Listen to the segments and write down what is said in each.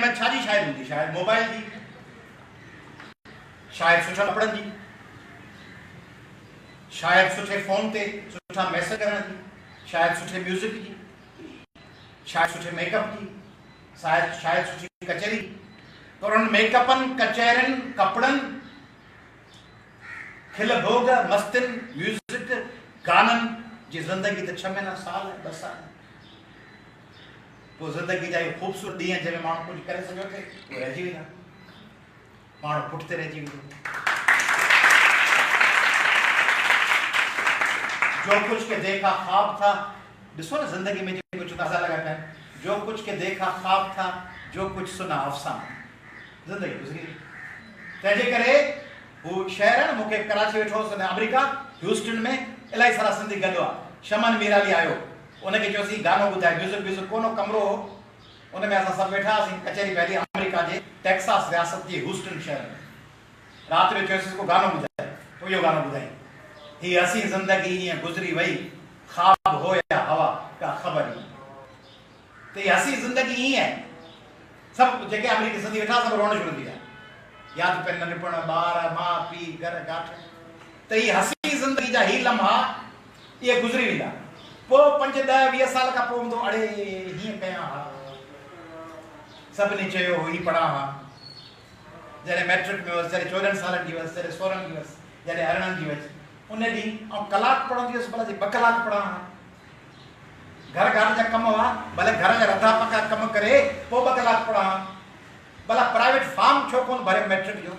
में छाजी शायद होंगी, शायद मोबाइल की, शायद सुठा कपड़न की, शायद सुठे फोन ते सुठा मैसेज करण की, शायद सुठे म्यूजिक की, शायद सुठे मेकअप की, शायद सुठी कचहरी। पर उन मेकअपन, कचहरन, कपड़न, खिल भोग, मस्तिन, म्यूजिक, गानन जी जिंदगी तो 6 महीना, साल है, 2 साल। वो जिंदगी जा खूबसूरत डी जैसे माण्हू कुछ करे सको थे वो रहिजी वेंदा, माण्हू पुठिते रहिजी वेंदो। जो कुछ के देखा ख्वाब था, ॾिसो ना जिंदगी में जो कुछ ताज़ा लगा है, जो कुछ के देखा ख्वाब था, जो कुछ सुना अफसाना, जिंदगी गुजरी। तंहिंजे करे वो शहर है, मूंखे कराची वेठो हुउसि अमेरिका ह्यूस्टन में, इलाही सारा सिंधी गॾु आहे। शमन मीराली आयो, उनखे चयोसीं गानो ॿुधाए, म्यूज़िक व्यूज़िक कोनो कमरो हो, उनमें असां सभु वेठा हुआसीं कचहरी पहली अमेरिका जे टेक्सास रियासत जे ह्यूस्टन शहर में। रात जो चयोसीं को गानो ॿुधाए, तो इहो गानो ॿुधाई, ही हसी ज़िंदगी ईअं गुज़री वई, ख्वाब हो या हवा का ख़बर ही। तो ये हसी ज़िंदगी ईअं आहे, सभु जेके अमेरिकी सिंधी वेठा सभु रोअण शुरू थी विया, यादि पिया नंढपण, ॿार, माउ पीउ, घर गाठ। त ही हसी ज़िंदगी जा ही लम्हा ये गुज़री वेंदा। पोइ 5, 10, 20 साल खां पोइ हूंदो, अड़े हीअं कयां हा, सभिनी चयो ही पढ़ा हा, जॾहिं मैट्रिक में हुअसि, जॾहिं 14 सालनि जी हुअसि, जॾहिं 16 जी हुअसि, जॾहिं 18 जी हुअसि, उन ॾींहुं ऐं कलाक पढ़ंदी हुअसि, भला 2 कलाक पढ़ा हा। घर जा कम हुआ, भले घर जा रधा पका कम करे पोइ 2 कलाक पढ़ा हा। भला प्राइवेट फॉर्म छो कोन भरियमि मैट्रिक जो,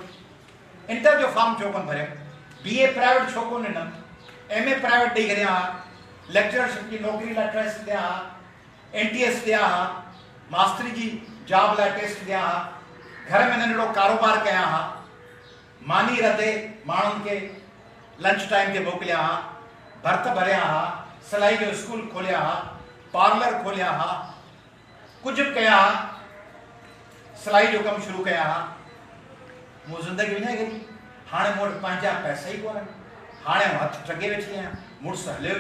इंटर जो फॉर्म छो कोन भरियमि, BA प्राइवेट छो कोन ॾिनमि, MA प्राइवेट ॾेई करे हा, लेक्चरशिप की नौकरी लाइ टेस्ट दिया हा, NTS दिया हा, मास्टरी जी जॉब लाइ टेस्ट दिया हा, घर में नंढड़ो कारोबार कया हा, मानी रधे माण्हुनि खे लंच टाइम ते मोकिलिया हा, भर्त भरिया हा, सिलाई जो स्कूल खोलिया हा, पार्लर खोलिया हा, कुछ कया हा, सिलाई जो कम शुरू कया हा। मूं ज़िंदगी विञाई करी, हाणे मूं वटि पंहिंजा पैसा ई कोन, हाणे हथ टके वेठी आहियां, मुड़ुसु हलियो